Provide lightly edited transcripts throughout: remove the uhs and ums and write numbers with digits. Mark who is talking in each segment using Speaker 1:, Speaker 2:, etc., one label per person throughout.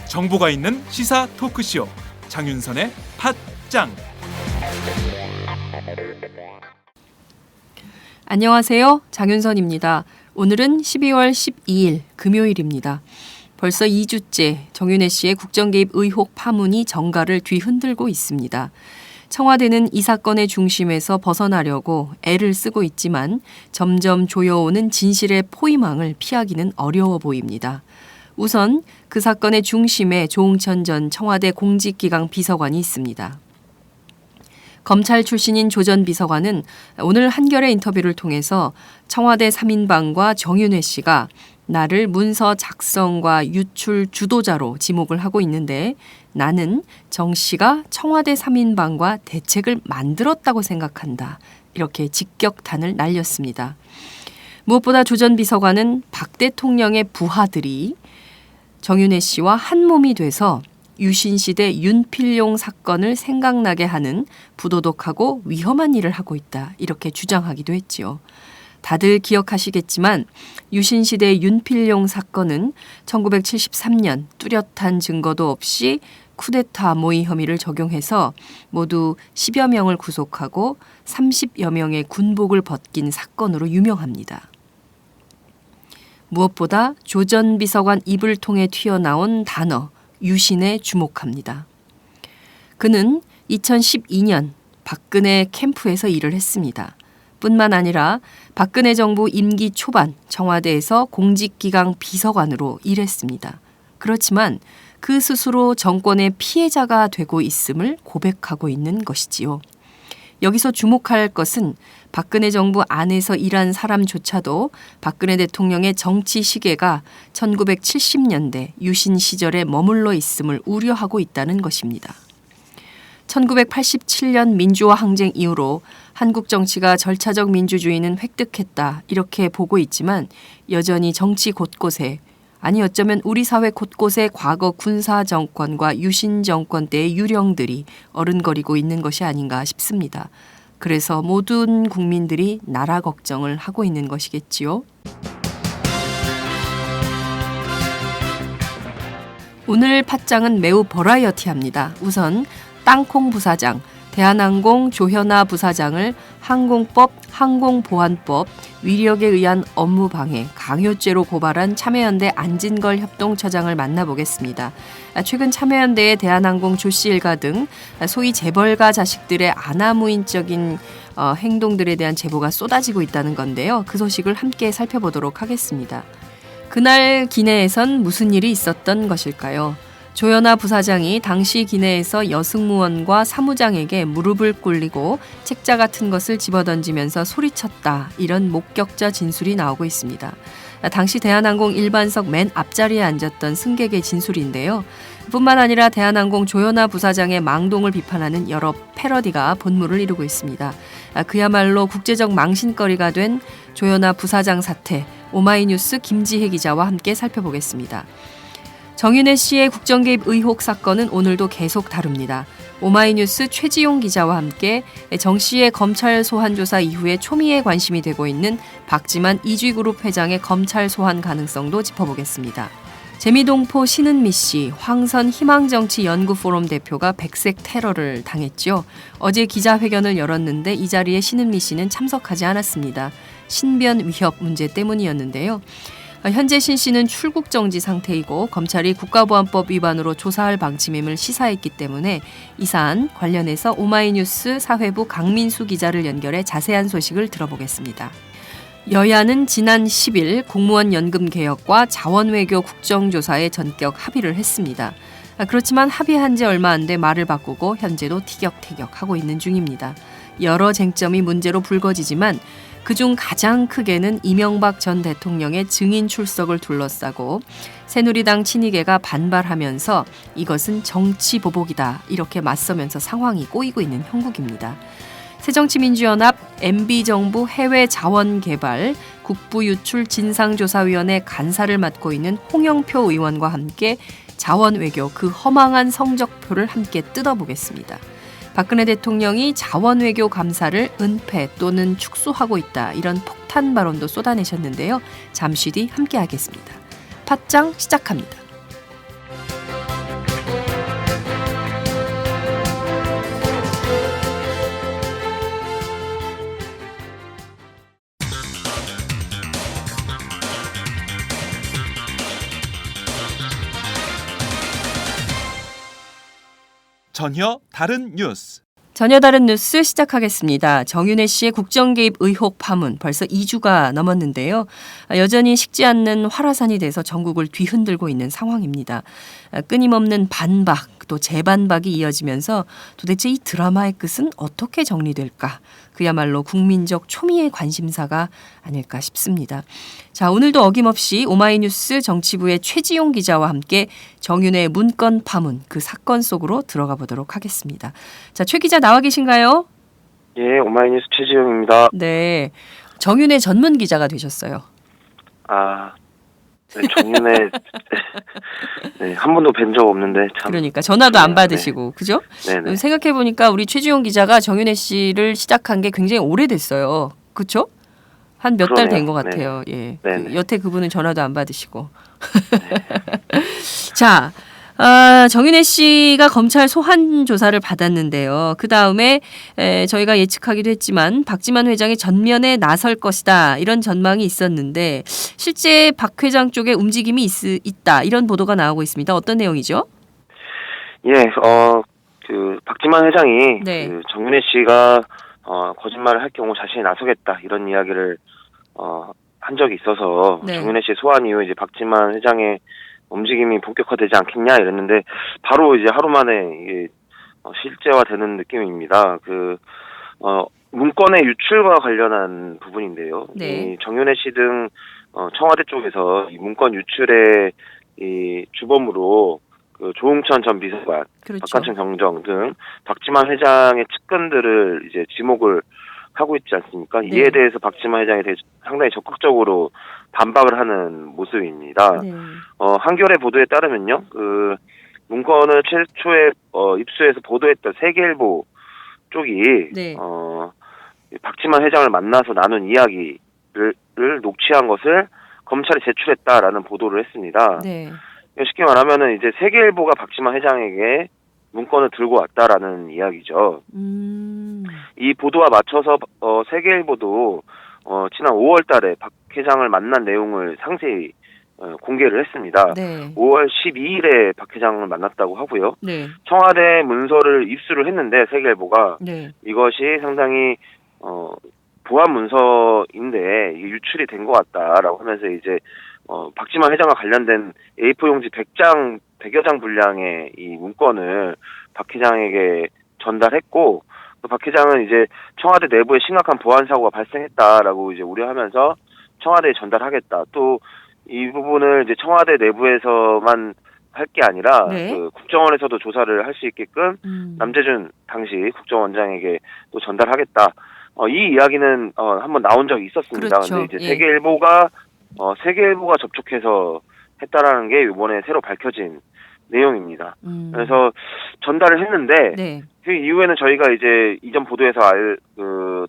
Speaker 1: 정보가 있는 시사 토크쇼 장윤선의 팟짱.
Speaker 2: 안녕하세요. 장윤선입니다. 오늘은 12월 12일 금요일입니다. 벌써 2주째 정윤회 씨의 국정개입 의혹 파문이 정가를 뒤흔들고 있습니다. 청와대는 이 사건의 중심에서 벗어나려고 애를 쓰고 있지만 점점 조여오는 진실의 포위망을 피하기는 어려워 보입니다. 우선 그 사건의 중심에 조응천 전 청와대 공직기강 비서관이 있습니다. 검찰 출신인 조 전 비서관은 오늘 한겨레 인터뷰를 통해서 청와대 3인방과 정윤회 씨가 나를 문서 작성과 유출 주도자로 지목을 하고 있는데 나는 정 씨가 청와대 3인방과 대책을 만들었다고 생각한다. 이렇게 직격탄을 날렸습니다. 무엇보다 조 전 비서관은 박 대통령의 부하들이 정윤회 씨와 한몸이 돼서 유신시대 윤필용 사건을 생각나게 하는 부도덕하고 위험한 일을 하고 있다. 이렇게 주장하기도 했지요. 다들 기억하시겠지만 유신시대 윤필용 사건은 1973년 뚜렷한 증거도 없이 쿠데타 모의 혐의를 적용해서 모두 10여 명을 구속하고 30여 명의 군복을 벗긴 사건으로 유명합니다. 무엇보다 조 전 비서관 입을 통해 튀어나온 단어 유신에 주목합니다. 그는 2012년 박근혜 캠프에서 일을 했습니다. 뿐만 아니라 박근혜 정부 임기 초반 청와대에서 공직기강 비서관으로 일했습니다. 그렇지만 그 스스로 정권의 피해자가 되고 있음을 고백하고 있는 것이지요. 여기서 주목할 것은 박근혜 정부 안에서 일한 사람조차도 박근혜 대통령의 정치 시계가 1970년대 유신 시절에 머물러 있음을 우려하고 있다는 것입니다. 1987년 민주화 항쟁 이후로 한국 정치가 절차적 민주주의는 획득했다 이렇게 보고 있지만 여전히 정치 곳곳에 아니 어쩌면 우리 사회 곳곳에 과거 군사 정권과 유신 정권 때의 유령들이 어른거리고 있는 것이 아닌가 싶습니다. 그래서 모든 국민들이 나라 걱정을 하고 있는 것이겠지요. 오늘 팟짱은 매우 버라이어티합니다. 우선 땅콩 부사장, 대한항공 조현아 부사장을 항공법, 항공보안법, 위력에 의한 업무방해, 강요죄로 고발한 참여연대 안진걸 협동처장을 만나보겠습니다. 최근 참여연대의 대한항공 조씨 일가 등 소위 재벌가 자식들의 아나무인적인 행동들에 대한 제보가 쏟아지고 있다는 건데요. 그 소식을 함께 살펴보도록 하겠습니다. 그날 기내에선 무슨 일이 있었던 것일까요? 조현아 부사장이 당시 기내에서 여승무원과 사무장에게 무릎을 꿇리고 책자 같은 것을 집어던지면서 소리쳤다. 이런 목격자 진술이 나오고 있습니다. 당시 대한항공 일반석 맨 앞자리에 앉았던 승객의 진술인데요. 뿐만 아니라 대한항공 조현아 부사장의 망동을 비판하는 여러 패러디가 본물을 이루고 있습니다. 그야말로 국제적 망신거리가 된 조현아 부사장 사태, 오마이뉴스 김지혜 기자와 함께 살펴보겠습니다. 정윤회 씨의 국정개입 의혹 사건은 오늘도 계속 다룹니다. 오마이뉴스 최지용 기자와 함께 정 씨의 검찰 소환 조사 이후에 초미의 관심이 되고 있는 박지만 이쥐그룹 회장의 검찰 소환 가능성도 짚어보겠습니다. 재미동포 신은미 씨, 황선 희망정치연구포럼 대표가 백색 테러를 당했죠. 어제 기자회견을 열었는데 이 자리에 신은미 씨는 참석하지 않았습니다. 신변 위협 문제 때문이었는데요. 현재 신 씨는 출국 정지 상태이고 검찰이 국가보안법 위반으로 조사할 방침임을 시사했기 때문에 이 사안 관련해서 오마이뉴스 사회부 강민수 기자를 연결해 자세한 소식을 들어보겠습니다. 여야는 지난 10일 공무원 연금 개혁과 자원외교 국정조사에 전격 합의를 했습니다. 그렇지만 합의한 지 얼마 안 돼 말을 바꾸고 현재도 티격태격하고 있는 중입니다. 여러 쟁점이 문제로 불거지지만 그중 가장 크게는 이명박 전 대통령의 증인 출석을 둘러싸고 새누리당 친이계가 반발하면서 이것은 정치 보복이다 이렇게 맞서면서 상황이 꼬이고 있는 형국입니다. 새정치민주연합 MB정부 해외자원개발 국부유출 진상조사위원회 간사를 맡고 있는 홍영표 의원과 함께 자원 외교 그 허망한 성적표를 함께 뜯어보겠습니다. 박근혜 대통령이 자원 외교 감사를 은폐 또는 축소하고 있다. 이런 폭탄 발언도 쏟아내셨는데요. 잠시 뒤 함께 하겠습니다. 팟짱 시작합니다.
Speaker 1: 전혀 다른 뉴스.
Speaker 2: 전혀 다른 뉴스 시작하겠습니다. 정윤회 씨의 국정 개입 의혹 파문 벌써 2주가 넘었는데요. 여전히 식지 않는 활화산이 돼서 전국을 뒤흔들고 있는 상황입니다. 끊임없는 반박 또 재반박이 이어지면서 도대체 이 드라마의 끝은 어떻게 정리될까? 그야말로 국민적 초미의 관심사가 아닐까 싶습니다. 자, 오늘도 어김없이 오마이뉴스 정치부의 최지용 기자와 함께 정윤회의 문건 파문 그 사건 속으로 들어가 보도록 하겠습니다. 자, 최 기자 나와 계신가요?
Speaker 3: 예, 오마이뉴스 최지용입니다.
Speaker 2: 네, 정윤회 전문 기자가 되셨어요.
Speaker 3: 네, 정윤회 네, 한 번도 뵌 적 없는데 참.
Speaker 2: 그러니까 전화도 안 받으시고, 그죠?
Speaker 3: 네네.
Speaker 2: 생각해 보니까 우리 최지용 기자가 정윤회 씨를 시작한 게 굉장히 오래됐어요. 그렇죠? 한 몇 달 된 것 같아요. 예. 여태 그분은 전화도 안 받으시고. 자, 정윤회 씨가 검찰 소환 조사를 받았는데요. 그 다음에 저희가 예측하기도 했지만 박지만 회장이 전면에 나설 것이다 이런 전망이 있었는데 실제 박 회장 쪽에 움직임이 있다 이런 보도가 나오고 있습니다. 어떤 내용이죠?
Speaker 3: 예, 그 박지만 회장이
Speaker 2: 네.
Speaker 3: 그 정윤회 씨가 거짓말을 할 경우 자신이 나서겠다 이런 이야기를 한 적이 있어서
Speaker 2: 네.
Speaker 3: 정윤회 씨 소환 이후 이제 박지만 회장의 움직임이 본격화되지 않겠냐 이랬는데 바로 이제 하루 만에 이게 실제화되는 느낌입니다. 그 문건의 유출과 관련한 부분인데요.
Speaker 2: 네.
Speaker 3: 이 정윤회 씨 등 청와대 쪽에서 이 문건 유출의 이 주범으로 그 조응천 전 비서관,
Speaker 2: 그렇죠.
Speaker 3: 박한천 경정 등 박지만 회장의 측근들을 이제 지목을 하고 있지 않습니까?
Speaker 2: 네.
Speaker 3: 이에 대해서 박지만 회장이 상당히 적극적으로 반박을 하는 모습입니다.
Speaker 2: 네.
Speaker 3: 한겨레 보도에 따르면요, 그 문건을 최초에 입수해서 보도했던 세계일보 쪽이
Speaker 2: 네.
Speaker 3: 박지만 회장을 만나서 나눈 이야기를 녹취한 것을 검찰에 제출했다라는 보도를 했습니다.
Speaker 2: 네.
Speaker 3: 쉽게 말하면은 이제 세계일보가 박지만 회장에게 문건을 들고 왔다라는 이야기죠. 이 보도와 맞춰서 세계일보도 지난 5월달에 박 회장을 만난 내용을 상세히 공개를 했습니다.
Speaker 2: 네.
Speaker 3: 5월 12일에 박 회장을 만났다고 하고요.
Speaker 2: 네.
Speaker 3: 청와대 문서를 입수를 했는데 세계일보가
Speaker 2: 네.
Speaker 3: 이것이 상당히 보안 문서인데 이게 유출이 된 것 같다라고 하면서 이제 박지만 회장과 관련된 A4 용지 100여 장 분량의 이 문건을 박 회장에게 전달했고, 또 박 회장은 이제 청와대 내부에 심각한 보안 사고가 발생했다라고 이제 우려하면서 청와대에 전달하겠다. 또 이 부분을 이제 청와대 내부에서만 할 게 아니라
Speaker 2: 네.
Speaker 3: 그 국정원에서도 조사를 할 수 있게끔 남재준 당시 국정원장에게 또 전달하겠다. 이 이야기는 한번 나온 적이 있었습니다.
Speaker 2: 그렇죠.
Speaker 3: 근데 이제
Speaker 2: 예.
Speaker 3: 세계일보가 접촉해서 했다라는 게 이번에 새로 밝혀진 내용입니다. 그래서 전달을 했는데
Speaker 2: 네.
Speaker 3: 그 이후에는 저희가 이제 이전 보도에서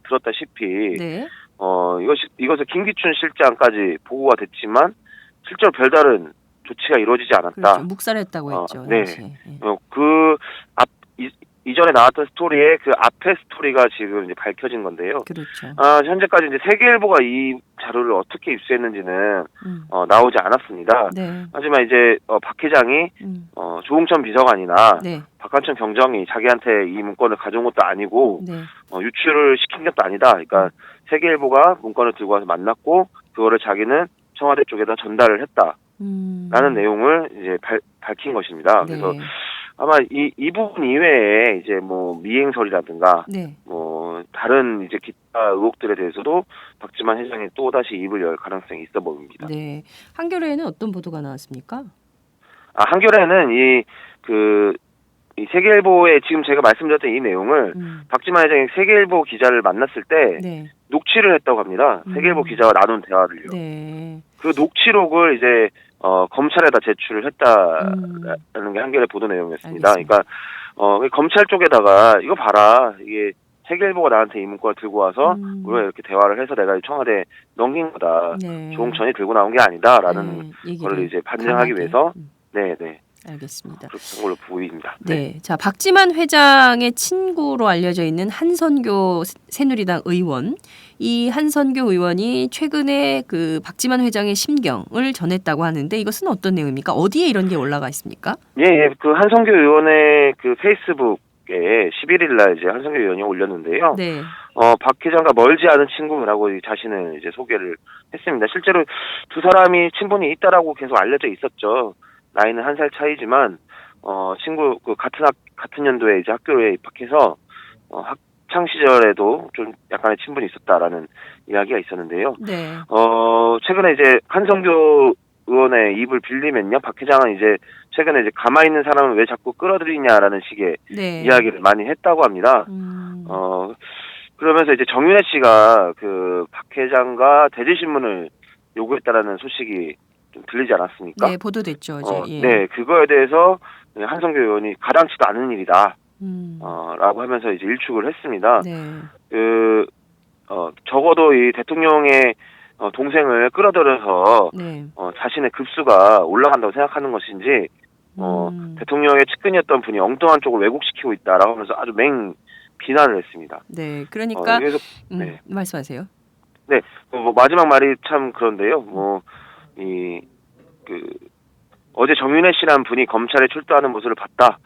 Speaker 3: 들었다시피
Speaker 2: 네.
Speaker 3: 이것을 김기춘 실장까지 보고가 됐지만 실제로 별다른 조치가 이루어지지 않았다.
Speaker 2: 그렇죠. 묵살했다고 했죠.
Speaker 3: 네.
Speaker 2: 당시에. 예.
Speaker 3: 이전에 나왔던 스토리의 그 앞에 스토리가 지금 이제 밝혀진 건데요.
Speaker 2: 그렇죠.
Speaker 3: 현재까지 이제 세계일보가 이 자료를 어떻게 입수했는지는 나오지 않았습니다.
Speaker 2: 네.
Speaker 3: 하지만 이제 박 회장이 조응천 비서관이나
Speaker 2: 네.
Speaker 3: 박한천 경정이 자기한테 이 문건을 가져온 것도 아니고
Speaker 2: 네.
Speaker 3: 유출을 시킨 것도 아니다. 그러니까 세계일보가 문건을 들고 와서 만났고 그거를 자기는 청와대 쪽에다 전달을 했다라는 내용을 이제 밝힌 것입니다.
Speaker 2: 네.
Speaker 3: 그래서 아마 이 부분 이외에 이제 뭐 미행설이라든가
Speaker 2: 네.
Speaker 3: 뭐 다른 이제 기타 의혹들에 대해서도 박지만 회장이 또 다시 입을 열 가능성이 있어 보입니다.
Speaker 2: 네. 한겨레에는 어떤 보도가 나왔습니까?
Speaker 3: 한겨레는 이 세계일보에 지금 제가 말씀드렸던 이 내용을 박지만 회장이 세계일보 기자를 만났을 때
Speaker 2: 네.
Speaker 3: 녹취를 했다고 합니다. 세계일보 기자와 나눈 대화를요.
Speaker 2: 네.
Speaker 3: 그 녹취록을 이제 검찰에다 제출을 했다라는 게 한겨레 보도 내용이었습니다.
Speaker 2: 알겠습니다.
Speaker 3: 그러니까 검찰 쪽에다가 이거 봐라, 이게 세계일보가 나한테 이 문건을 들고 와서 우리가 이렇게 대화를 해서 내가 청와대에 넘긴 거다.
Speaker 2: 네.
Speaker 3: 조홍천이 들고 나온 게 아니다라는
Speaker 2: 네, 얘기를
Speaker 3: 걸 이제 반증하기
Speaker 2: 강하게.
Speaker 3: 위해서 네네
Speaker 2: 알겠습니다.
Speaker 3: 그렇게 한 걸로 보입니다.
Speaker 2: 네. 자, 박지만 회장의 친구로 알려져 있는 한선교 새누리당 의원. 이 한선교 의원이 최근에 그 박지만 회장의 심경을 전했다고 하는데 이것은 어떤 내용입니까? 어디에 이런 게 올라가 있습니까?
Speaker 3: 예, 그 한성규 의원의 그 페이스북에 11일 날 이제 한성규 의원이 올렸는데요.
Speaker 2: 네.
Speaker 3: 박 회장과 멀지 않은 친구라고 자신을 이제 소개를 했습니다. 실제로 두 사람이 친분이 있다라고 계속 알려져 있었죠. 나이는 1살 차이지만, 친구, 같은 연도에 이제 학교에 입학해서, 학창 시절에도 좀 약간의 친분이 있었다라는 이야기가 있었는데요.
Speaker 2: 네.
Speaker 3: 최근에 이제 한성규 의원의 입을 빌리면요, 박 회장은 이제 최근에 이제 가만히 있는 사람을 왜 자꾸 끌어들이냐라는 식의
Speaker 2: 네.
Speaker 3: 이야기를 많이 했다고 합니다. 그러면서 이제 정윤혜 씨가 그 박 회장과 대질신문을 요구했다라는 소식이 좀 들리지 않았습니까?
Speaker 2: 네, 보도됐죠. 어제. 예.
Speaker 3: 네, 그거에 대해서 한성규 의원이 가당치도 않은 일이다. 라고 하면서 이제 일축을 했습니다.
Speaker 2: 네.
Speaker 3: 적어도 이 대통령의 동생을 끌어들여서
Speaker 2: 네.
Speaker 3: 자신의 급수가 올라간다고 생각하는 것인지 대통령의 측근이었던 분이 엉뚱한 쪽을 왜곡시키고 있다라고 하면서 아주 맹 비난을 했습니다.
Speaker 2: 네. 그러니까
Speaker 3: 그래서 네.
Speaker 2: 말씀하세요.
Speaker 3: 네. 마지막 말이 참 그런데요. 어제 정윤혜 씨라는 분이 검찰에 출두하는 모습을 봤다.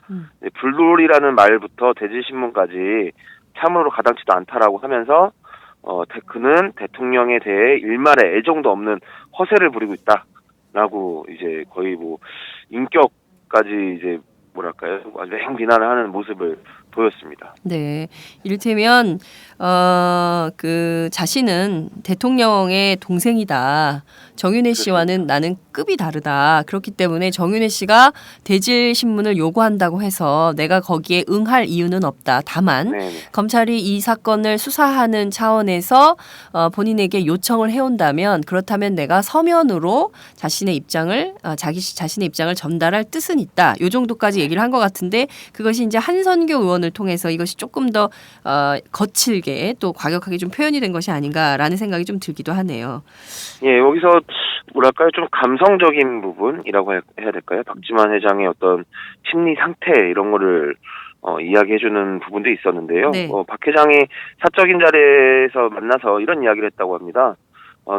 Speaker 3: 불놀이라는 말부터 대질신문까지 참으로 가당치도 않다라고 하면서 그는 대통령에 대해 일말의 애정도 없는 허세를 부리고 있다라고 이제 거의 뭐 인격까지 이제 뭐랄까요, 아주 맹 비난을 하는 모습을 보였습니다.
Speaker 2: 네, 이를테면 그 자신은 대통령의 동생이다. 정윤혜 씨와는 나는 급이 다르다. 그렇기 때문에 정윤혜 씨가 대질 신문을 요구한다고 해서 내가 거기에 응할 이유는 없다. 다만
Speaker 3: 네네.
Speaker 2: 검찰이 이 사건을 수사하는 차원에서 본인에게 요청을 해온다면 그렇다면 내가 서면으로 자신의 입장을 자신의 입장을 전달할 뜻은 있다. 요 정도까지 얘기를 한 것 같은데 그것이 이제 한선교 의원을 통해서 이것이 조금 더 거칠게 또 과격하게 좀 표현이 된 것이 아닌가라는 생각이 좀 들기도 하네요.
Speaker 3: 예, 여기서 뭐랄까요, 좀 감성적인 부분이라고 해야 될까요? 박지만 회장의 어떤 심리 상태 이런 거를 이야기해주는 부분도 있었는데요.
Speaker 2: 네.
Speaker 3: 박 회장이 사적인 자리에서 만나서 이런 이야기를 했다고 합니다.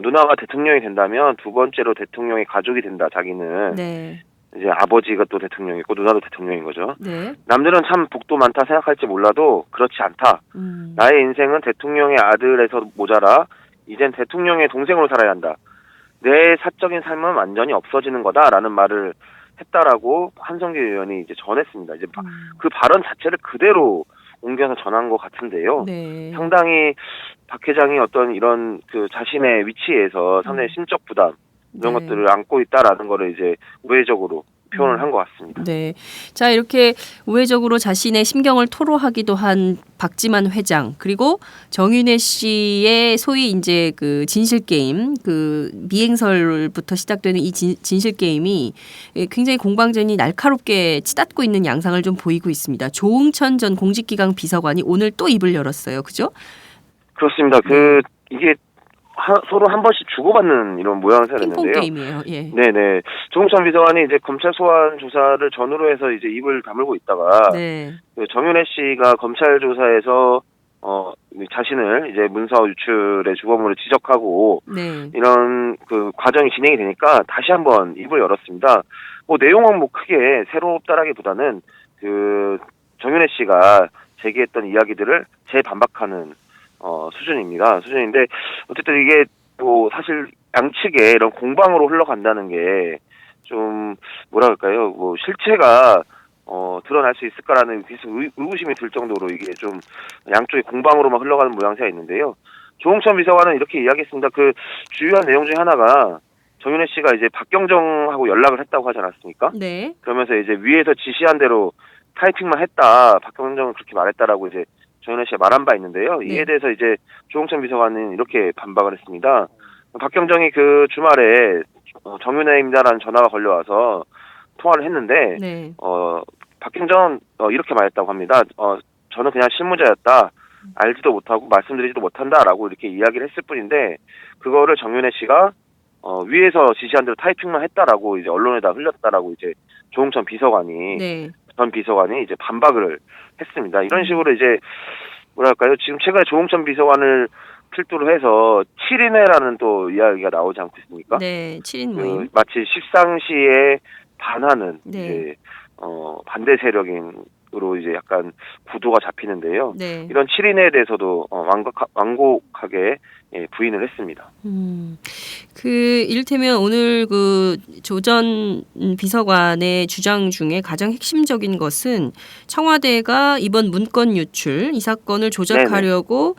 Speaker 3: 누나가 대통령이 된다면 두 번째로 대통령의 가족이 된다. 자기는
Speaker 2: 네.
Speaker 3: 이제 아버지가 또 대통령이고 누나도 대통령인 거죠.
Speaker 2: 네.
Speaker 3: 남들은 참 복도 많다 생각할지 몰라도 그렇지 않다. 나의 인생은 대통령의 아들에서 모자라 이젠 대통령의 동생으로 살아야 한다. 내 사적인 삶은 완전히 없어지는 거다라는 말을 했다라고 한성규 의원이 이제 전했습니다. 이제 그 발언 자체를 그대로 옮겨서 전한 것 같은데요.
Speaker 2: 네.
Speaker 3: 상당히 박 회장이 어떤 이런 그 자신의 위치에서 상당히 심적 부담 이런
Speaker 2: 네.
Speaker 3: 것들을 안고 있다라는 거를 이제 우회적으로 표현을 한 것 같습니다.
Speaker 2: 네. 자, 이렇게 우회적으로 자신의 심경을 토로하기도 한 박지만 회장, 그리고 정윤혜 씨의 소위 이제 그 진실 게임, 그 미행설부터 시작되는 이 진실 게임이 굉장히 공방전이 날카롭게 치닫고 있는 양상을 좀 보이고 있습니다. 조응천 전 공직기강 비서관이 오늘 또 입을 열었어요. 그죠?
Speaker 3: 그렇습니다. 이게 서로 한 번씩 주고받는 이런 모양새가
Speaker 2: 핑퐁
Speaker 3: 됐는데요.
Speaker 2: 게임이에요. 예.
Speaker 3: 네네. 조홍천 비서관이 이제 검찰 소환 조사를 전후로 해서 이제 입을 다물고 있다가
Speaker 2: 네.
Speaker 3: 그 정윤혜 씨가 검찰 조사에서 자신을 이제 문서 유출의 주범으로 지적하고
Speaker 2: 네.
Speaker 3: 이런 그 과정이 진행이 되니까 다시 한번 입을 열었습니다. 내용은 크게 새롭다라기보다는 그 정윤혜 씨가 제기했던 이야기들을 재반박하는 수준인데 어쨌든 이게 사실 양측에 이런 공방으로 흘러간다는 게 좀 뭐랄까요, 실체가 드러날 수 있을까라는 계속 의구심이 들 정도로 이게 좀 양쪽의 공방으로만 흘러가는 모양새가 있는데요. 조홍천 비서관은 이렇게 이야기했습니다. 그 주요한 내용 중에 하나가 정윤혜 씨가 이제 박경정하고 연락을 했다고 하지 않았습니까?
Speaker 2: 네.
Speaker 3: 그러면서 이제 위에서 지시한 대로 타이핑만 했다. 박경정은 그렇게 말했다라고 이제 정윤혜 씨가 말한 바 있는데요.
Speaker 2: 네.
Speaker 3: 이에 대해서 이제 조홍천 비서관은 이렇게 반박을 했습니다. 박경정이 그 주말에 정윤회입니다라는 전화가 걸려와서 통화를 했는데
Speaker 2: 네.
Speaker 3: 박경정 이렇게 말했다고 합니다. 저는 그냥 실무자였다. 알지도 못하고 말씀드리지도 못한다라고 이렇게 이야기를 했을 뿐인데 그거를 정윤회 씨가 위에서 지시한 대로 타이핑만 했다라고 이제 언론에다 흘렸다라고 이제 조홍천 비서관이
Speaker 2: 네.
Speaker 3: 전 비서관이 이제 반박을 했습니다. 이런 식으로 이제 뭐랄까요? 지금 최근에 조홍천 비서관을 필두로 해서 7인회라는 또 이야기가 나오지 않고 있습니까?
Speaker 2: 네. 7인 모임.
Speaker 3: 마치 십상시에 반하는
Speaker 2: 네.
Speaker 3: 이제 반대 세력으로 이제 약간 구도가 잡히는데요.
Speaker 2: 네.
Speaker 3: 이런 7인회에 대해서도 완곡하게 부인을 했습니다.
Speaker 2: 이를테면 오늘 그 조전 비서관의 주장 중에 가장 핵심적인 것은 청와대가 이번 문건 유출 이 사건을 조작하려고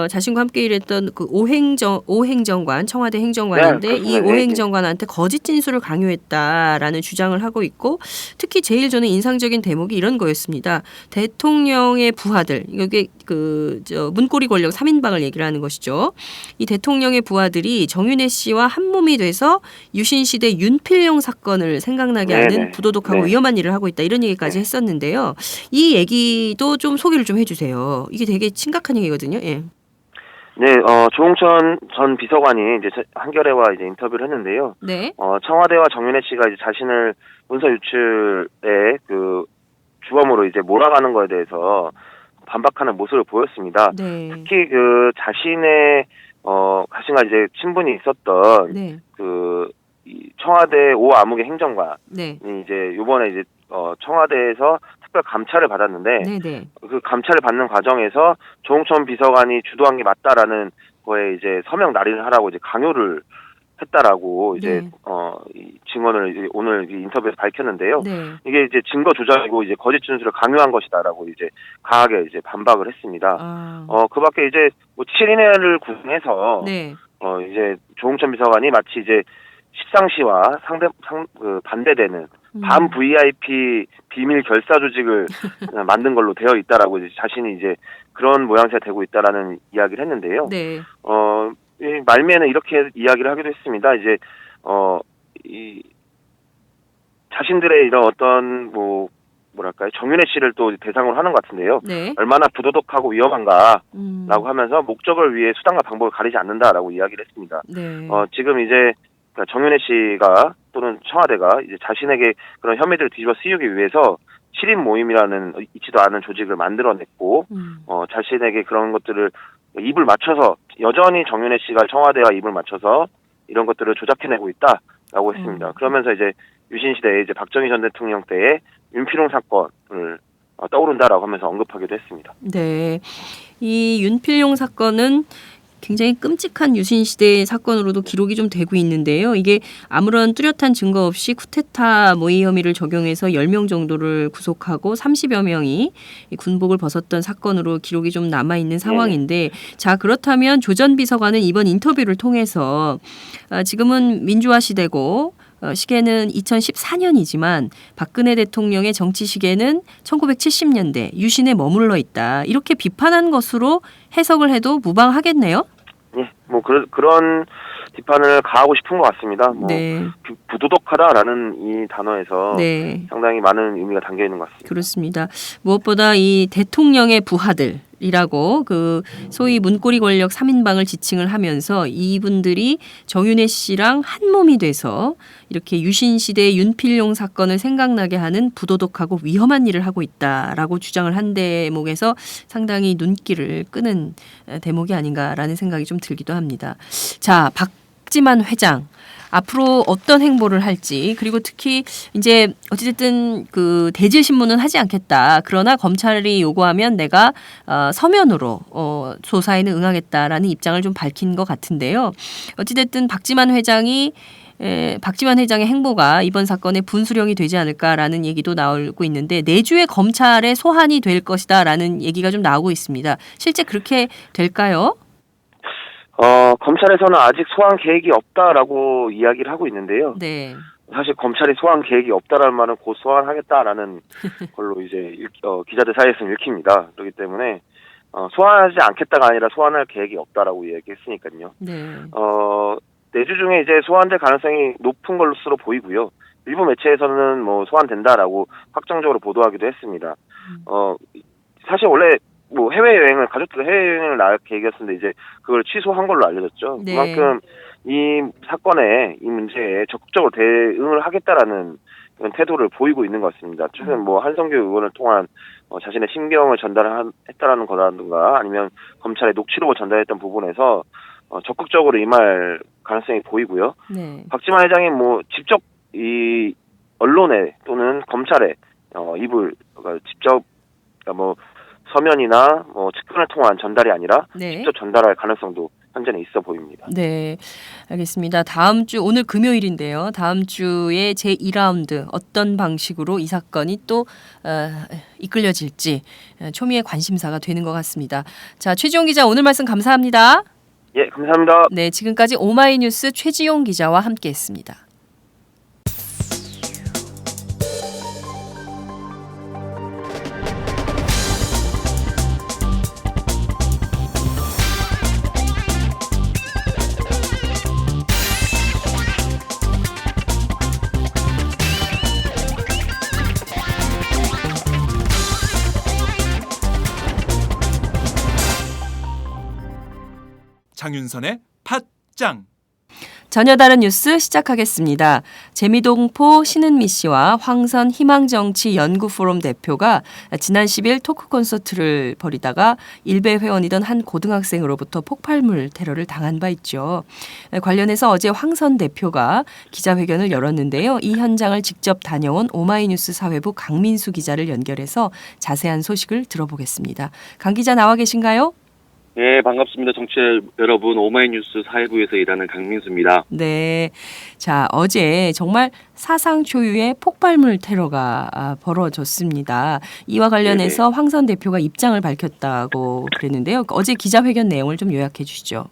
Speaker 2: 자신과 함께 일했던 그 오행정관 청와대 행정관인데
Speaker 3: 네,
Speaker 2: 이 오행정관한테 거짓 진술을 강요했다라는 주장을 하고 있고 특히 제일 저는 인상적인 대목이 이런 거였습니다. 대통령의 부하들 이게 문고리 권력 3인방을 얘기를 하는 것이죠. 이 대통령의 부하들이 정윤회 씨와 한 몸이 돼서 유신시대 윤필용 사건을 생각나게 하는 부도덕하고 위험한 일을 하고 있다 이런 얘기까지 했었는데요. 이 얘기도 좀 소개를 좀 해주세요. 이게 되게 심각한 얘기거든요. 예.
Speaker 3: 네, 조홍천 전 비서관이 이제 한겨레와 이제 인터뷰를 했는데요.
Speaker 2: 네.
Speaker 3: 청와대와 정윤회 씨가 이제 자신을 문서 유출의 그 주범으로 이제 몰아가는 거에 대해서 반박하는 모습을 보였습니다.
Speaker 2: 네.
Speaker 3: 특히 그 자신과 이제 친분이 있었던
Speaker 2: 네.
Speaker 3: 이 청와대 오 아무개 행정관이
Speaker 2: 네.
Speaker 3: 이제 요번에 이제 청와대에서 특별 감찰을 받았는데
Speaker 2: 네.
Speaker 3: 그 감찰을 받는 과정에서 조홍천 비서관이 주도한 게 맞다라는 거에 이제 서명 날인을 하라고 이제 강요를 했다라고 이제 이 증언을 이제 오늘 이 인터뷰에서 밝혔는데요.
Speaker 2: 네.
Speaker 3: 이게 이제 증거 조작이고 이제 거짓 진술을 강요한 것이다라고 이제 강하게 이제 반박을 했습니다. 그밖에 이제 뭐 7인회를 구성해서
Speaker 2: 네.
Speaker 3: 이제 조홍천 비서관이 마치 이제 십상시와 반대되는 반 VIP 비밀 결사 조직을 만든 걸로 되어 있다라고 이제 자신이 이제 그런 모양새가 되고 있다라는 이야기를 했는데요.
Speaker 2: 네.
Speaker 3: 이 말미에는 이렇게 이야기를 하기도 했습니다. 이제 이 자신들의 이런 어떤 뭐랄까요 정윤회 씨를 또 대상으로 하는 것 같은데요.
Speaker 2: 네.
Speaker 3: 얼마나 부도덕하고 위험한가라고 하면서 목적을 위해 수단과 방법을 가리지 않는다라고 이야기를 했습니다.
Speaker 2: 네.
Speaker 3: 지금 이제 정윤회 씨가 또는 청와대가 이제 자신에게 그런 혐의들을 뒤집어 씌우기 위해서 7인 모임이라는 있지도 않은 조직을 만들어냈고 자신에게 그런 것들을 입을 맞춰서 여전히 정윤회 씨가 청와대와 입을 맞춰서 이런 것들을 조작해내고 있다라고 했습니다. 그러면서 이제 유신시대에 이제 박정희 전 대통령 때의 윤필용 사건을 떠오른다라고 하면서 언급하기도 했습니다.
Speaker 2: 네, 이 윤필용 사건은 굉장히 끔찍한 유신시대 사건으로도 기록이 좀 되고 있는데요. 이게 아무런 뚜렷한 증거 없이 쿠데타 모의 혐의를 적용해서 10명 정도를 구속하고 30여 명이 군복을 벗었던 사건으로 기록이 좀 남아있는 상황인데 자 그렇다면 조 전 비서관은 이번 인터뷰를 통해서 지금은 민주화 시대고 시계는 2014년이지만 박근혜 대통령의 정치 시계는 1970년대 유신에 머물러 있다. 이렇게 비판한 것으로 해석을 해도 무방하겠네요.
Speaker 3: 네, 뭐 그런 비판을 가하고 싶은 것 같습니다.
Speaker 2: 네.
Speaker 3: 부도덕하다라는 이 단어에서
Speaker 2: 네.
Speaker 3: 상당히 많은 의미가 담겨 있는 것 같습니다.
Speaker 2: 그렇습니다. 무엇보다 이 대통령의 부하들이라고 그 소위 문고리 권력 3인방을 지칭을 하면서 이분들이 정윤회 씨랑 한 몸이 돼서 이렇게 유신시대 윤필용 사건을 생각나게 하는 부도덕하고 위험한 일을 하고 있다라고 주장을 한 대목에서 상당히 눈길을 끄는 대목이 아닌가라는 생각이 좀 들기도 합니다. 자, 박지만 회장. 앞으로 어떤 행보를 할지 그리고 특히 이제 어찌됐든 그 대질 신문은 하지 않겠다. 그러나 검찰이 요구하면 내가 서면으로 조사에는 응하겠다라는 입장을 좀 밝힌 것 같은데요. 어찌됐든 박지만 회장의 행보가 이번 사건의 분수령이 되지 않을까라는 얘기도 나오고 있는데 내주의 검찰의 소환이 될 것이다라는 얘기가 좀 나오고 있습니다. 실제 그렇게 될까요?
Speaker 3: 검찰에서는 아직 소환 계획이 없다라고 이야기를 하고 있는데요.
Speaker 2: 네.
Speaker 3: 사실 검찰이 소환 계획이 없다라는 말은 곧 소환하겠다라는 걸로 이제 기자들 사이에서는 읽힙니다. 그렇기 때문에 소환하지 않겠다가 아니라 소환할 계획이 없다라고 얘기했으니까요.
Speaker 2: 네.
Speaker 3: 4주 중에 이제 소환될 가능성이 높은 것으로 보이고요. 일부 매체에서는 뭐 소환된다라고 확정적으로 보도하기도 했습니다. 사실 원래 뭐 가족들 해외여행을 나갈 계획이었는데 이제 그걸 취소한 걸로 알려졌죠.
Speaker 2: 네.
Speaker 3: 그만큼 이 사건에, 이 문제에 적극적으로 대응을 하겠다라는 그런 태도를 보이고 있는 것 같습니다. 최근 뭐 한성규 의원을 통한 자신의 심경을 전달했다라는 거라든가 아니면 검찰에 녹취록을 전달했던 부분에서 적극적으로 임할 가능성이 보이고요.
Speaker 2: 네.
Speaker 3: 박지만 회장이 뭐 직접 이 언론에 또는 검찰에 직접 뭐 서면이나 뭐 측근을 통한 전달이 아니라
Speaker 2: 네.
Speaker 3: 직접 전달할 가능성도 현재는 있어 보입니다.
Speaker 2: 네, 알겠습니다. 다음 주 오늘 금요일인데요. 다음 주에 제2라운드 어떤 방식으로 이 사건이 또 이끌려질지 초미의 관심사가 되는 것 같습니다. 자, 최지용 기자 오늘 말씀 감사합니다.
Speaker 3: 예, 감사합니다.
Speaker 2: 네, 지금까지 오마이뉴스 최지용 기자와 함께했습니다.
Speaker 1: 장윤선의 팟짱.
Speaker 2: 전혀 다른 뉴스 시작하겠습니다. 재미동포 신은미 씨와 황선 희망정치연구포럼 대표가 지난 10일 토크 콘서트를 벌이다가 일베 회원이던 한 고등학생으로부터 폭발물 테러를 당한 바 있죠. 관련해서 어제 황선 대표가 기자회견을 열었는데요. 이 현장을 직접 다녀온 오마이뉴스 사회부 강민수 기자를 연결해서 자세한 소식을 들어보겠습니다. 강 기자 나와 계신가요?
Speaker 4: 네, 반갑습니다. 청취자 여러분, 오마이뉴스 사회부에서 일하는 강민수입니다.
Speaker 2: 네. 자, 어제 정말 사상 초유의 폭발물 테러가 벌어졌습니다. 이와 관련해서
Speaker 4: 네네.
Speaker 2: 황선 대표가 입장을 밝혔다고 그랬는데요. 어제 기자회견 내용을 좀 요약해 주시죠.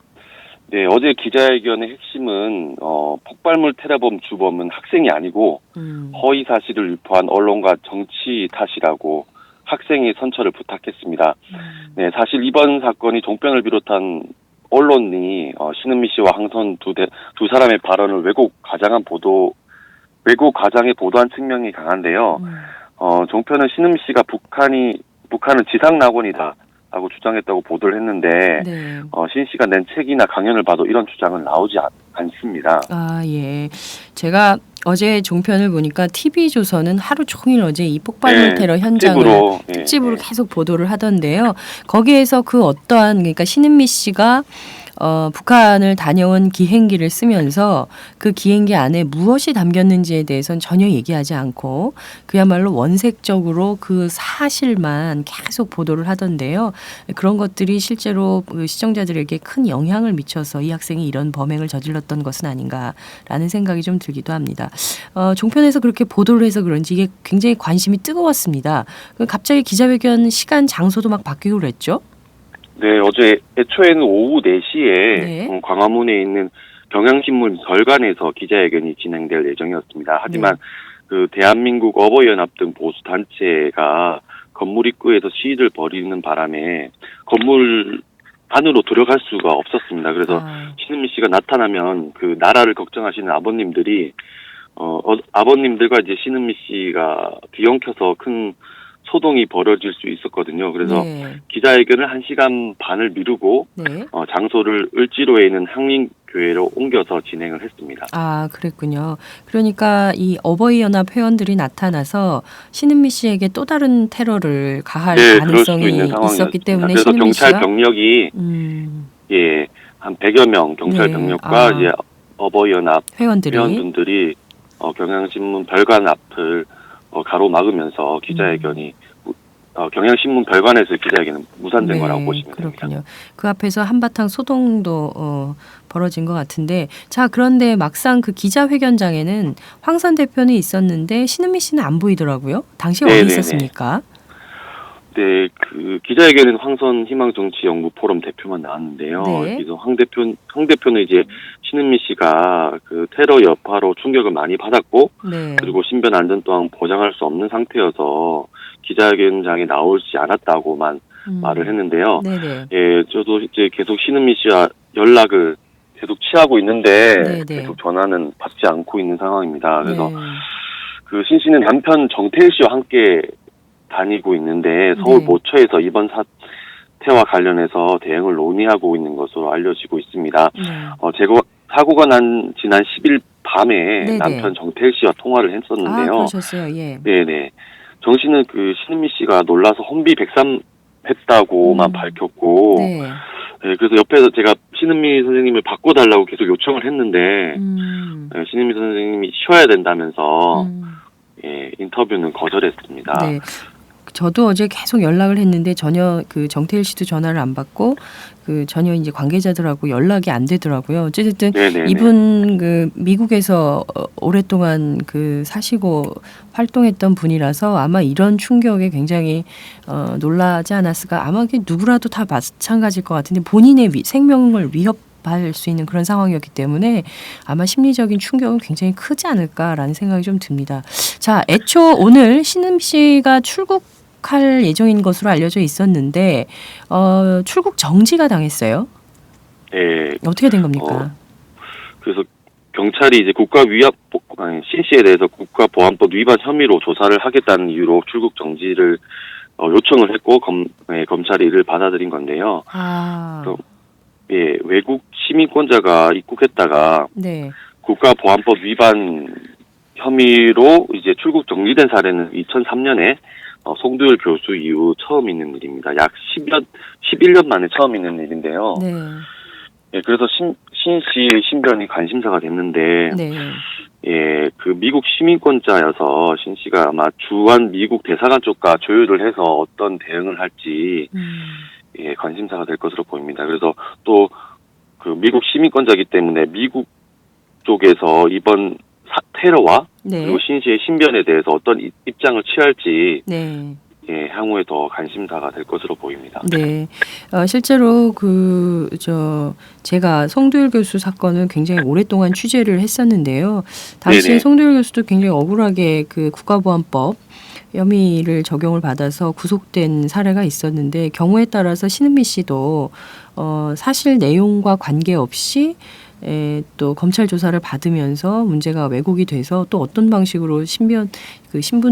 Speaker 4: 네, 어제 기자회견의 핵심은 폭발물 테러범 주범은 학생이 아니고 허위 사실을 유포한 언론과 정치 탓이라고 학생이 선처를 부탁했습니다. 네, 사실 이번 사건이 종편을 비롯한 언론이 신은미 씨와 황선 두 사람의 발언을 왜곡 과장해 보도한 측면이 강한데요. 종편은 신은미 씨가 북한은 지상 낙원이다 라고 주장했다고 보도를 했는데
Speaker 2: 네.
Speaker 4: 신 씨가 낸 책이나 강연을 봐도 이런 주장은 나오지 않습니다.
Speaker 2: 아, 예. 제가 어제 종편을 보니까 TV조선은 하루 종일 어제 이 폭발물
Speaker 4: 네,
Speaker 2: 테러 현장을 특집으로 계속 보도를 하던데요. 거기에서 그 어떠한 그러니까 신은미 씨가 북한을 다녀온 기행기를 쓰면서 그 기행기 안에 무엇이 담겼는지에 대해서는 전혀 얘기하지 않고 그야말로 원색적으로 그 사실만 계속 보도를 하던데요. 그런 것들이 실제로 시청자들에게 큰 영향을 미쳐서 이 학생이 이런 범행을 저질렀던 것은 아닌가라는 생각이 좀 들기도 합니다. 종편에서 그렇게 보도를 해서 그런지 이게 굉장히 관심이 뜨거웠습니다. 갑자기 기자회견 시간, 장소도 막 바뀌고 그랬죠?
Speaker 4: 네, 어제 애초에는 오후 4시에
Speaker 2: 네.
Speaker 4: 광화문에 있는 경향신문 별관에서 기자회견이 진행될 예정이었습니다. 하지만 그 대한민국 어버이연합 등 보수 단체가 건물 입구에서 시위를 벌이는 바람에 건물 안으로 들어갈 수가 없었습니다. 그래서 신은미 씨가 나타나면 그 나라를 걱정하시는 아버님들이 아버님들과 이제 신은미 씨가 뒤엉켜서 큰 소동이 벌어질 수 있었거든요. 그래서 기자회견을 1시간 반을 미루고 장소를 을지로에 있는 한림교회로 옮겨서 진행을 했습니다.
Speaker 2: 아, 그랬군요. 그러니까 이 어버이연합 회원들이 나타나서 신은미 씨에게 또 다른 테러를 가할 가능성이 있었기 때문에
Speaker 4: 그래서
Speaker 2: 신은미
Speaker 4: 경찰
Speaker 2: 씨가
Speaker 4: 병력이 한 100여 명 경찰 병력과 이제 어버이연합 회원분들이 경향신문 별관 앞을 가로막으면서 기자회견이 경향신문 별관에서 기자회견은 무산된 거라고 보시면 됩니다.
Speaker 2: 그렇군요. 그 앞에서 한바탕 소동도 벌어진 것 같은데 자 그런데 막상 그 기자회견장에는 황선 대표는 있었는데 신은미 씨는 안 보이더라고요. 당시에 어디 있었습니까?
Speaker 4: 네, 그 기자회견에는 황선 희망정치연구포럼 대표만 나왔는데요. 그래서 황 대표는 이제 신은미 씨가 그 테러 여파로 충격을 많이 받았고, 그리고 신변 안전 또한 보장할 수 없는 상태여서 기자회견장에 나오지 않았다고만 말을 했는데요. 예, 저도 이제 계속 신은미 씨와 연락을 계속 취하고 있는데
Speaker 2: 네네.
Speaker 4: 계속 전화는 받지 않고 있는 상황입니다. 그래서
Speaker 2: 네.
Speaker 4: 그 신 씨는 남편 정태일 씨와 함께 다니고 있는데 서울
Speaker 2: 네.
Speaker 4: 모처에서 이번 사태와 관련해서 대응을 논의하고 있는 것으로 알려지고 있습니다.
Speaker 2: 네.
Speaker 4: 사고가 난 지난 10일 밤에
Speaker 2: 네네.
Speaker 4: 남편 정태일 씨와 통화를 했었는데요.
Speaker 2: 그러셨어요. 예.
Speaker 4: 네네. 정 씨는 그 신은미 씨가 놀라서 혼비백산했다고만 밝혔고,
Speaker 2: 네.
Speaker 4: 네, 그래서 옆에서 제가 신은미 선생님을 바꿔달라고 계속 요청을 했는데, 신은미 선생님이 쉬어야 된다면서, 예, 인터뷰는 거절했습니다.
Speaker 2: 네. 저도 어제 계속 연락을 했는데 전혀 그 정태일 씨도 전화를 안 받고 그 전혀 이제 관계자들하고 연락이 안 되더라고요. 어쨌든
Speaker 4: 네네네.
Speaker 2: 이분 그 미국에서 오랫동안 그 사시고 활동했던 분이라서 아마 이런 충격에 굉장히 놀라지 않았을까. 아마 누구라도 다 마찬가지일 것 같은데 본인의 생명을 위협할 수 있는 그런 상황이었기 때문에 아마 심리적인 충격은 굉장히 크지 않을까라는 생각이 좀 듭니다. 자, 애초 오늘 신음 씨가 출국할 예정인 것으로 알려져 있었는데 출국 정지가 당했어요.
Speaker 4: 예.
Speaker 2: 어떻게 된 겁니까?
Speaker 4: 그래서 경찰이 이제 신 씨에 대해서 국가보안법 위반 혐의로 조사를 하겠다는 이유로 출국 정지를 요청을 했고 검찰이 이를 받아들인 건데요. 예, 외국 시민권자가 입국했다가
Speaker 2: 네.
Speaker 4: 국가보안법 위반 혐의로 이제 출국 정지된 사례는 2003년에 송두열 교수 이후 처음 있는 일입니다. 약 11년 만에 처음 있는 일인데요.
Speaker 2: 네.
Speaker 4: 예, 그래서 신 씨 신변이 관심사가 됐는데,
Speaker 2: 네.
Speaker 4: 예, 그 미국 시민권자여서 신 씨가 아마 주한 미국 대사관 쪽과 조율을 해서 어떤 대응을 할지, 예, 관심사가 될 것으로 보입니다. 그래서 또 그 미국 시민권자이기 때문에 미국 쪽에서 이번 테러와
Speaker 2: 네.
Speaker 4: 그리고 신 씨의 신변에 대해서 어떤 입장을 취할지,
Speaker 2: 네.
Speaker 4: 예, 향후에 더 관심사가 될 것으로 보입니다.
Speaker 2: 네. 실제로 제가 송두열 교수 사건을 굉장히 오랫동안 취재를 했었는데요. 당시에
Speaker 4: 네네.
Speaker 2: 송두열 교수도 굉장히 억울하게 그 국가보안법 혐의를 적용을 받아서 구속된 사례가 있었는데 경우에 따라서 신은미 씨도 사실 내용과 관계없이 또 검찰 조사를 받으면서 문제가 왜곡이 돼서 또 어떤 방식으로 신분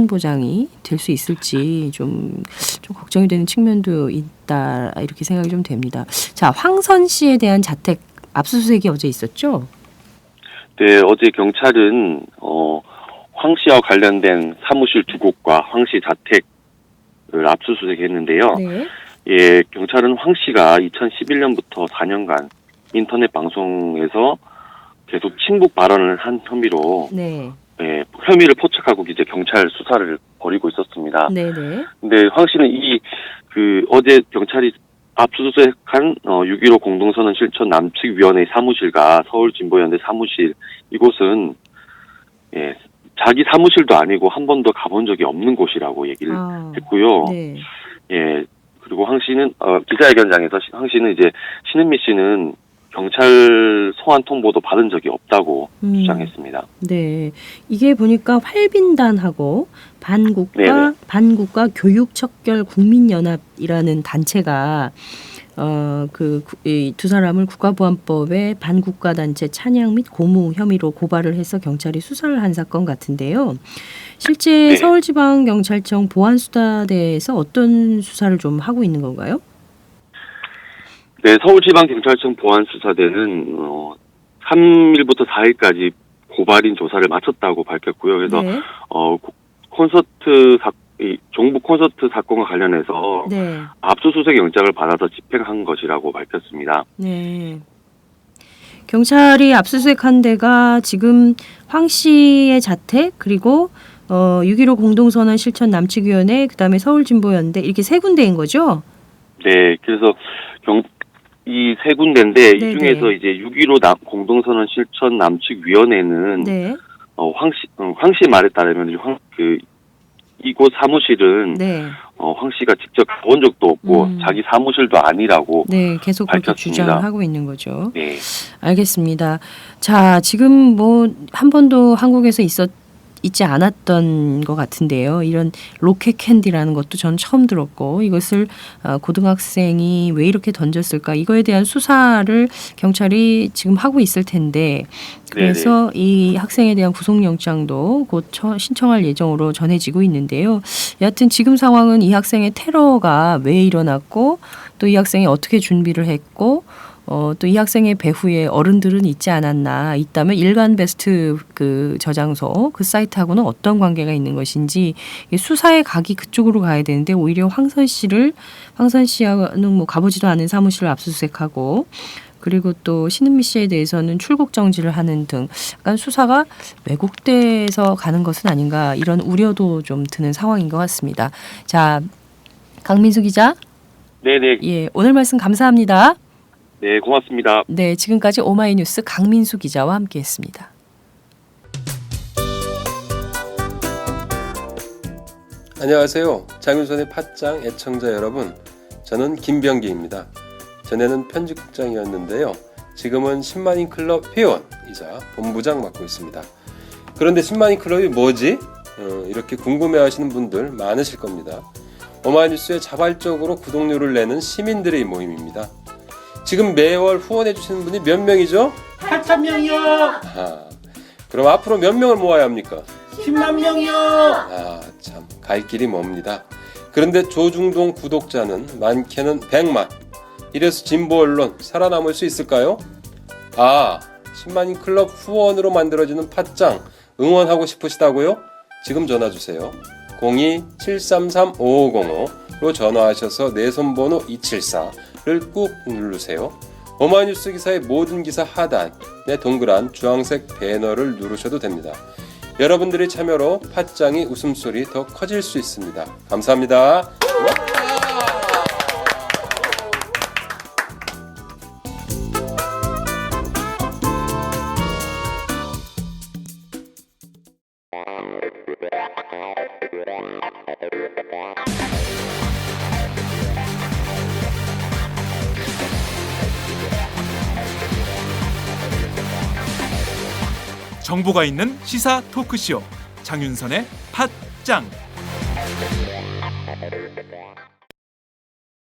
Speaker 2: 보장이 될 수 있을지 좀 걱정이 되는 측면도 있다 이렇게 생각이 좀 됩니다. 자, 황선 씨에 대한 자택 압수수색이 어제 있었죠?
Speaker 4: 네, 어제 경찰은 황 씨와 관련된 사무실 2곳과 황 씨 자택을 압수수색했는데요.
Speaker 2: 네.
Speaker 4: 예, 경찰은 황 씨가 2011년부터 4년간 인터넷 방송에서 계속 친북 발언을 한 혐의로
Speaker 2: 네.
Speaker 4: 예, 혐의를 포착하고 이제 경찰 수사를 벌이고 있었습니다.
Speaker 2: 네네.
Speaker 4: 근데 황 씨는 어제 경찰이 압수수색한 6.15 공동선언 실천 남측위원회 사무실과 서울진보연대 사무실 이곳은 예, 자기 사무실도 아니고 한 번도 가본 적이 없는 곳이라고 얘기를 했고요.
Speaker 2: 네.
Speaker 4: 예, 그리고 황 씨는 기자회견장에서 황 씨는 이제 신은미 씨는 경찰 소환 통보도 받은 적이 없다고 주장했습니다.
Speaker 2: 네, 이게 보니까 활빈단하고
Speaker 4: 네네.
Speaker 2: 반국가 교육척결 국민연합이라는 단체가 이 두 사람을 국가보안법의 반국가 단체 찬양 및 고무 혐의로 고발을 해서 경찰이 수사를 한 사건 같은데요. 실제
Speaker 4: 네.
Speaker 2: 서울지방경찰청 보안수사대에서 어떤 수사를 좀 하고 있는 건가요?
Speaker 4: 네, 서울지방경찰청 보안수사대는 3일부터 4일까지 고발인 조사를 마쳤다고 밝혔고요. 그래서
Speaker 2: 네.
Speaker 4: 종북 콘서트 사건과 관련해서
Speaker 2: 네.
Speaker 4: 압수수색 영장을 받아서 집행한 것이라고 밝혔습니다.
Speaker 2: 네. 경찰이 압수수색한 데가 지금 황 씨의 자택 그리고 6.15 공동선언 실천 남측위원회 그다음에 서울진보연대 이렇게 세 군데인 거죠?
Speaker 4: 네, 그래서 이 세 군데인데
Speaker 2: 네네.
Speaker 4: 이 중에서 이제 6.15 공동선언 실천 남측위원회는
Speaker 2: 네.
Speaker 4: 황 씨 말에 따르면 이곳 사무실은
Speaker 2: 네.
Speaker 4: 황 씨가 직접 가본 적도 없고 자기 사무실도 아니라고
Speaker 2: 네, 계속 그렇게
Speaker 4: 밝혔습니다.
Speaker 2: 주장을 하고 있는 거죠.
Speaker 4: 네.
Speaker 2: 알겠습니다. 자, 지금 한 번도 한국에서 있지 않았던 것 같은데요. 이런 로켓 캔디라는 것도 전 처음 들었고 이것을 고등학생이 왜 이렇게 던졌을까 이거에 대한 수사를 경찰이 지금 하고 있을 텐데 그래서 이 학생에 대한 구속영장도 곧 신청할 예정으로 전해지고 있는데요. 여하튼 지금 상황은 이 학생의 테러가 왜 일어났고 또 이 학생이 어떻게 준비를 했고 또 이 학생의 배후에 어른들은 있지 않았나 있다면 일간 베스트 그 저장소 그 사이트하고는 어떤 관계가 있는 것인지 수사의 각이 그쪽으로 가야 되는데 오히려 황선 씨하고는 뭐 가보지도 않은 사무실을 압수수색하고 그리고 또 신은미 씨에 대해서는 출국 정지를 하는 등 약간 수사가 왜곡돼서 가는 것은 아닌가 이런 우려도 좀 드는 상황인 것 같습니다. 자, 강민수 기자.
Speaker 4: 네네.
Speaker 2: 예, 오늘 말씀 감사합니다.
Speaker 4: 네, 고맙습니다.
Speaker 2: 네, 지금까지 오마이뉴스 강민수 기자와 함께했습니다.
Speaker 5: 안녕하세요. 장윤선의 팟짱 애청자 여러분. 저는 김병기입니다. 전에는 편집국장이었는데요. 지금은 10만인 클럽 회원이자 본부장 맡고 있습니다. 그런데 10만인 클럽이 뭐지? 이렇게 궁금해하시는 분들 많으실 겁니다. 오마이뉴스에 자발적으로 구독료를 내는 시민들의 모임입니다. 지금 매월 후원해주시는 분이 몇 명이죠?
Speaker 6: 8,000명이요.
Speaker 5: 그럼 앞으로 몇 명을 모아야 합니까?
Speaker 6: 10만 명이요.
Speaker 5: 참 갈 길이 멉니다. 그런데 조중동 구독자는 많게는 100만. 이래서 진보 언론 살아남을 수 있을까요? 10만인 클럽 후원으로 만들어지는 팟짱 응원하고 싶으시다고요? 지금 전화주세요. 02-733-5505로 전화하셔서 내선번호 274를 꾹 누르세요. 오마이뉴스 기사의 모든 기사 하단에 동그란 주황색 배너를 누르셔도 됩니다. 여러분들의 참여로 팟짱이 웃음소리 더 커질 수 있습니다. 감사합니다.
Speaker 1: 정보가 있는 시사 토크쇼 장윤선의 팟짱.